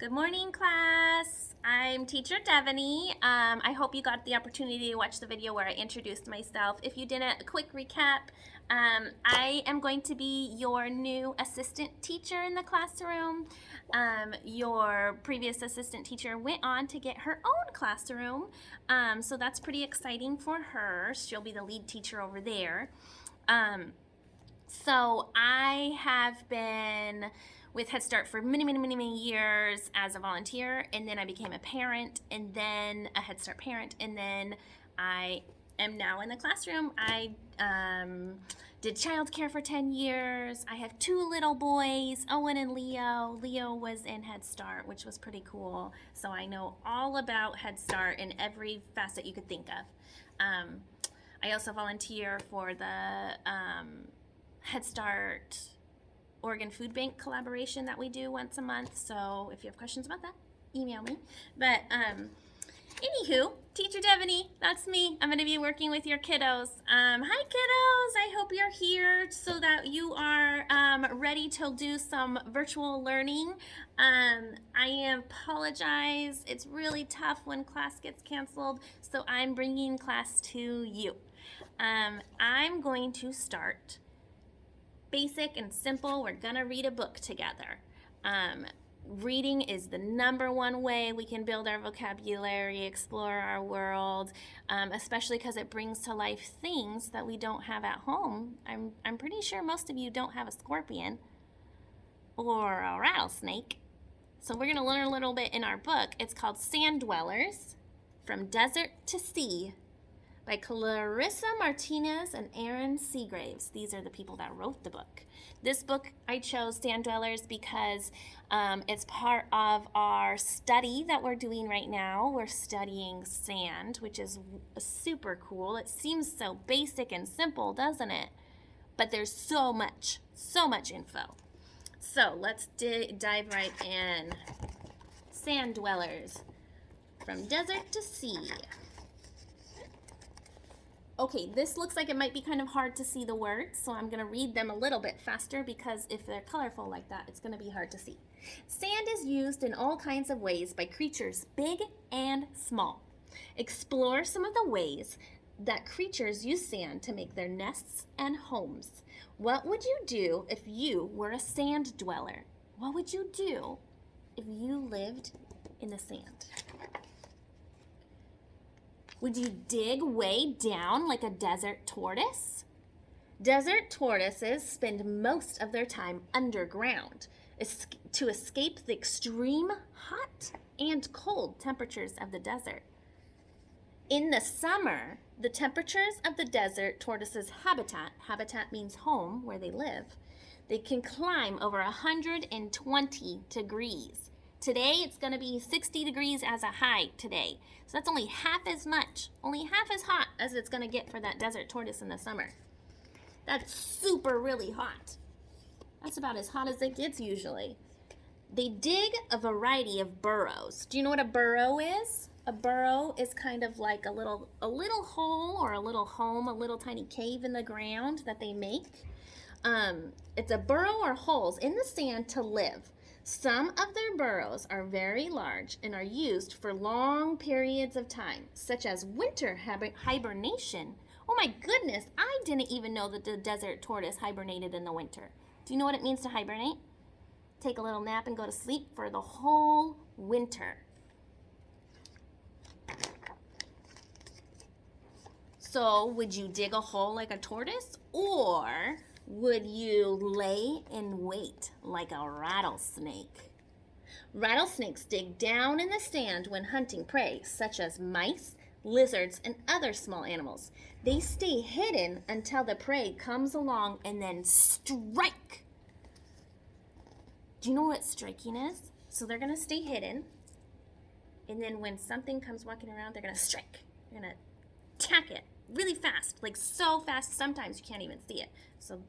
Good morning, class. I'm teacher Devinnie. I hope you got the opportunity to watch the video where I introduced myself. If you didn't, a quick recap. I am going to be your new assistant teacher in the classroom. Your previous assistant teacher went on to get her own classroom, so that's pretty exciting for her. She'll be the lead teacher over there. So I have been with Head Start for many years as a volunteer, and then I became a parent, and then a Head Start parent, and then I am now in the classroom. I did childcare for 10 years. I have two little boys, Owen and Leo. Leo was in Head Start, which was pretty cool. So I know all about Head Start in every facet you could think of. I also volunteer for the Head Start Oregon Food Bank collaboration that we do once a month. So if you have questions about that, email me. But anywho, Teacher Devinnie, that's me. I'm going to be working with your kiddos. Hi kiddos, I hope you're here so that you are ready to do some virtual learning. I apologize. It's really tough when class gets canceled, so I'm bringing class to you. I'm going to start basic and simple. We're gonna read a book together. Reading is the #1 way we can build our vocabulary, explore our world, especially because it brings to life things that we don't have at home. I'm pretty sure most of you don't have a scorpion or a rattlesnake. So we're gonna learn a little bit in our book. It's called Sand Dwellers, From Desert to Sea, by Clarissa Martinez and Erin Seagraves. These are the people that wrote the book. This book, I chose Sand Dwellers because it's part of our study that we're doing right now. We're studying sand, which is super cool. It seems so basic and simple, doesn't it? But there's so much info. So let's dive right in. Sand Dwellers, From Desert to Sea. Okay, this looks like it might be kind of hard to see the words, so I'm going to read them a little bit faster because if they're colorful like that, it's going to be hard to see. Sand is used in all kinds of ways by creatures big and small. Explore some of the ways that creatures use sand to make their nests and homes. What would you do if you were a sand dweller? What would you do if you lived in the sand? Would you dig way down like a desert tortoise? Desert tortoises spend most of their time underground to escape the extreme hot and cold temperatures of the desert. In the summer, the temperatures of the desert tortoise's habitat means home, where they live, they can climb over 120 degrees. Today, it's going to be 60 degrees as a high today. So that's only half as hot as it's going to get for that desert tortoise in the summer. That's really hot. That's about as hot as it gets usually. They dig a variety of burrows. Do you know what a burrow is? A burrow is kind of like a little hole or a little home, a little tiny cave in the ground that they make. It's a burrow or holes in the sand to live. Some of their burrows are very large and are used for long periods of time, such as winter hibernation. Oh my goodness, I didn't even know that the desert tortoise hibernated in the winter. Do you know what it means to hibernate? Take a little nap and go to sleep for the whole winter. So, would you dig a hole like a tortoise, or would you lay in wait like a rattlesnake? Rattlesnakes dig down in the sand when hunting prey, such as mice, lizards, and other small animals. They stay hidden until the prey comes along and then strike. Do you know what striking is? So they're going to stay hidden, and then when something comes walking around, they're going to strike. They're going to attack it really fast, like so fast sometimes you can't even see it. So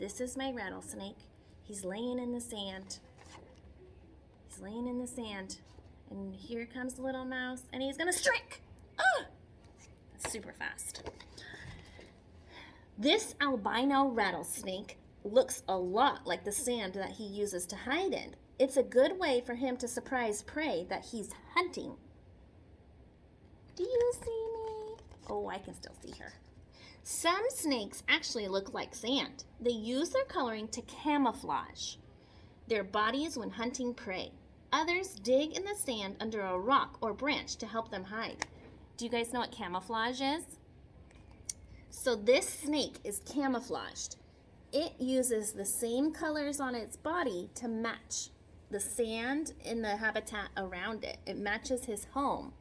this is my rattlesnake. He's laying in the sand. And here comes the little mouse, and he's gonna strike. Oh! That's super fast. This albino rattlesnake looks a lot like the sand that he uses to hide in. It's a good way for him to surprise prey that he's hunting. Do you see me? Oh, I can still see her. Some snakes actually look like sand. They use their coloring to camouflage their bodies when hunting prey. Others dig in the sand under a rock or branch to help them hide. Do you guys know what camouflage is? So this snake is camouflaged. It uses the same colors on its body to match the sand in the habitat around it. It matches his home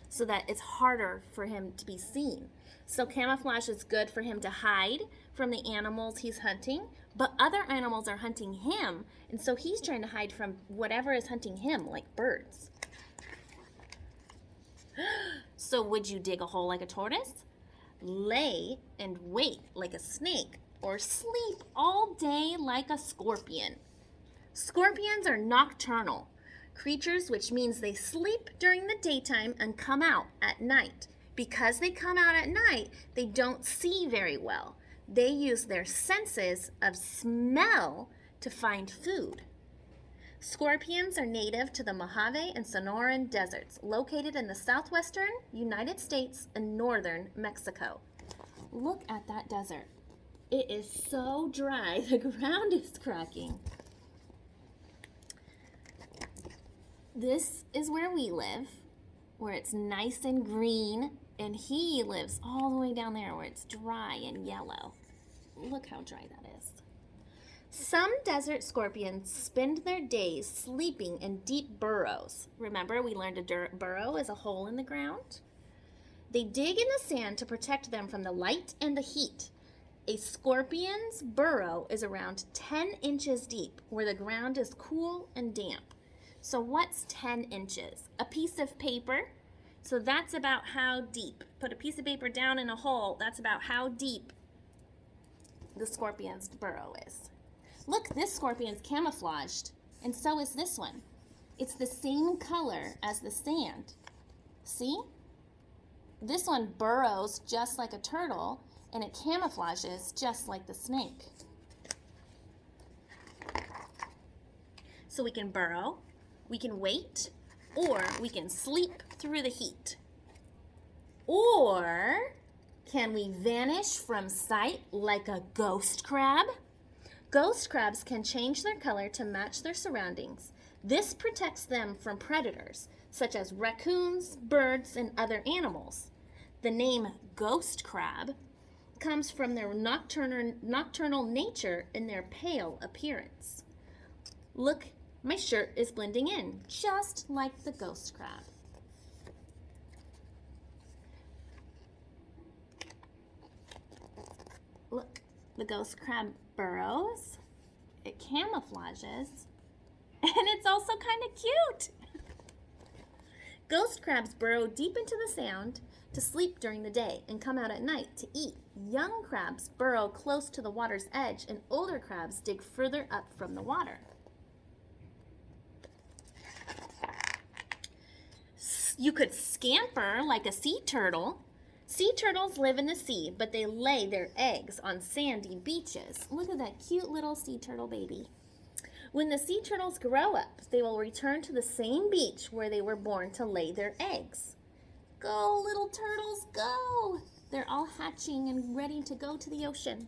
so that it's harder for him to be seen. So camouflage is good for him to hide from the animals he's hunting, but other animals are hunting him, and so he's trying to hide from whatever is hunting him, like birds. So would you dig a hole like a tortoise? Lay and wait like a snake? Or sleep all day like a scorpion? Scorpions are nocturnal creatures, which means they sleep during the daytime and come out at night. Because they come out at night, they don't see very well. They use their senses of smell to find food. Scorpions are native to the Mojave and Sonoran deserts, located in the southwestern United States and northern Mexico. Look at that desert. It is so dry, the ground is cracking. This is where we live, where it's nice and green, and he lives all the way down there where it's dry and yellow. Look how dry that is. Some desert scorpions spend their days sleeping in deep burrows. Remember, we learned a burrow is a hole in the ground? They dig in the sand to protect them from the light and the heat. A scorpion's burrow is around 10 inches deep, where the ground is cool and damp. So what's 10 inches? A piece of paper. So that's about how deep. Put a piece of paper down in a hole. That's about how deep the scorpion's burrow is. Look, this scorpion's camouflaged, and so is this one. It's the same color as the sand. See? This one burrows just like a turtle, and it camouflages just like the snake. So we can burrow, we can wait, or we can sleep through the heat. Or can we vanish from sight like a ghost crab? Ghost crabs can change their color to match their surroundings. This protects them from predators, such as raccoons, birds, and other animals. The name ghost crab comes from their nocturnal nature and their pale appearance. Look, my shirt is blending in, just like the ghost crab. Look, the ghost crab burrows, it camouflages, and it's also kind of cute. Ghost crabs burrow deep into the sand to sleep during the day and come out at night to eat. Young crabs burrow close to the water's edge, and older crabs dig further up from the water. You could scamper like a sea turtle. Sea turtles live in the sea, but they lay their eggs on sandy beaches. Look at that cute little sea turtle baby. When the sea turtles grow up, they will return to the same beach where they were born to lay their eggs. Go, little turtles, go! They're all hatching and ready to go to the ocean.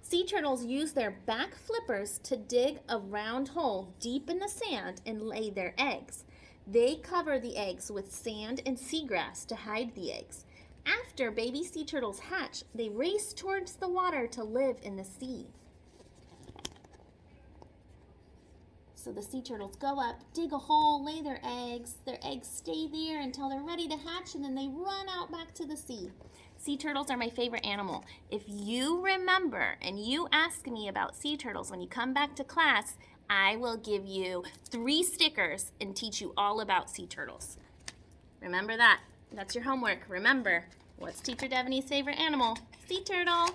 Sea turtles use their back flippers to dig a round hole deep in the sand and lay their eggs. They cover the eggs with sand and seagrass to hide the eggs. After baby sea turtles hatch, they race towards the water to live in the sea. So the sea turtles go up, dig a hole, lay their eggs. Their eggs stay there until they're ready to hatch, and then they run out back to the sea. Sea turtles are my favorite animal. If you remember and you ask me about sea turtles when you come back to class, I will give you 3 stickers and teach you all about sea turtles. Remember that. That's your homework. Remember, what's Teacher Devinnie's favorite animal? Sea turtle.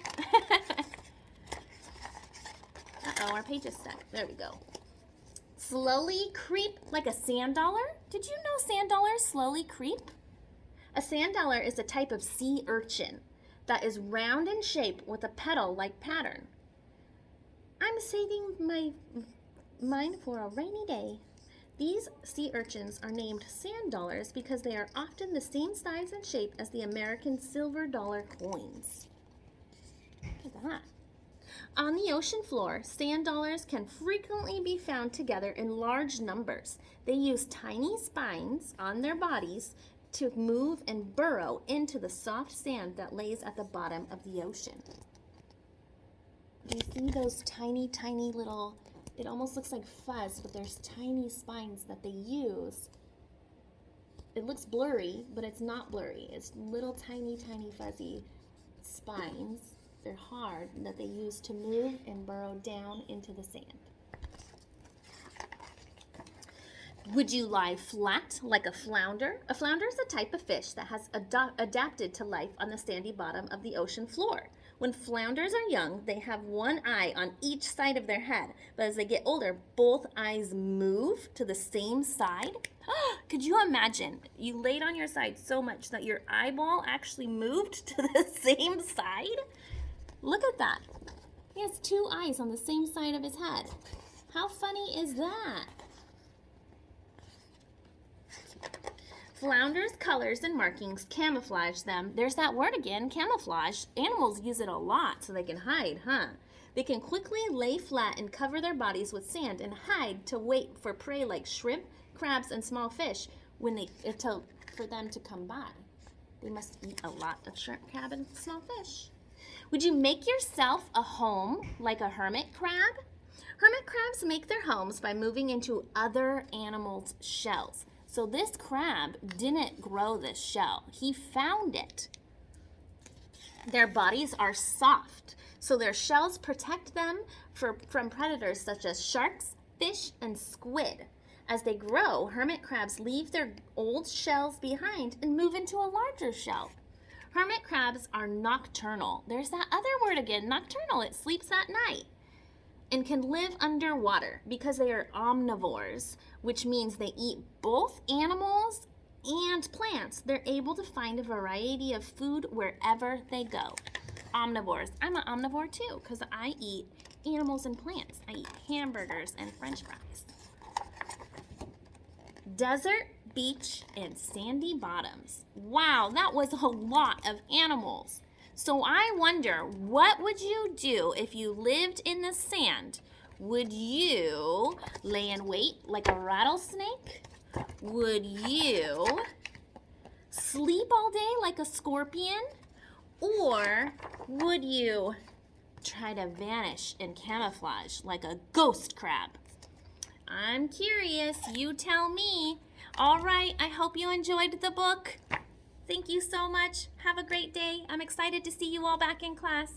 Uh-oh, our page is stuck. There we go. Slowly creep like a sand dollar. Did you know sand dollars slowly creep? A sand dollar is a type of sea urchin that is round in shape with a petal-like pattern. I'm saving my Mine for a rainy day. These sea urchins are named sand dollars because they are often the same size and shape as the American silver dollar coins. Look at that. On the ocean floor, sand dollars can frequently be found together in large numbers. They use tiny spines on their bodies to move and burrow into the soft sand that lays at the bottom of the ocean. You see those tiny, tiny little, it almost looks like fuzz, but there's tiny spines that they use. It looks blurry, but it's not blurry. It's little tiny, tiny fuzzy spines. They're hard, that they use to move and burrow down into the sand. Would you lie flat like a flounder? A flounder is a type of fish that has adapted to life on the sandy bottom of the ocean floor. When flounders are young, they have one eye on each side of their head, but as they get older, both eyes move to the same side. Could you imagine? You laid on your side so much that your eyeball actually moved to the same side? Look at that. He has two eyes on the same side of his head. How funny is that? Flounders' colors and markings camouflage them. There's that word again, camouflage. Animals use it a lot so they can hide, huh? They can quickly lay flat and cover their bodies with sand and hide to wait for prey like shrimp, crabs, and small fish for them to come by. They must eat a lot of shrimp, crab, and small fish. Would you make yourself a home like a hermit crab? Hermit crabs make their homes by moving into other animals' shells. So this crab didn't grow this shell. He found it. Their bodies are soft, so their shells protect them from predators such as sharks, fish, and squid. As they grow, hermit crabs leave their old shells behind and move into a larger shell. Hermit crabs are nocturnal. There's that other word again, nocturnal. It sleeps at night and can live underwater because they are omnivores, which means they eat both animals and plants. They're able to find a variety of food wherever they go. Omnivores. I'm an omnivore too because I eat animals and plants. I eat hamburgers and french fries. Desert, beach, and sandy bottoms. Wow, that was a lot of animals. So I wonder, what would you do if you lived in the sand? Would you lay in wait like a rattlesnake? Would you sleep all day like a scorpion? Or would you try to vanish in camouflage like a ghost crab? I'm curious. You tell me. All right, I hope you enjoyed the book. Thank you so much. Have a great day. I'm excited to see you all back in class.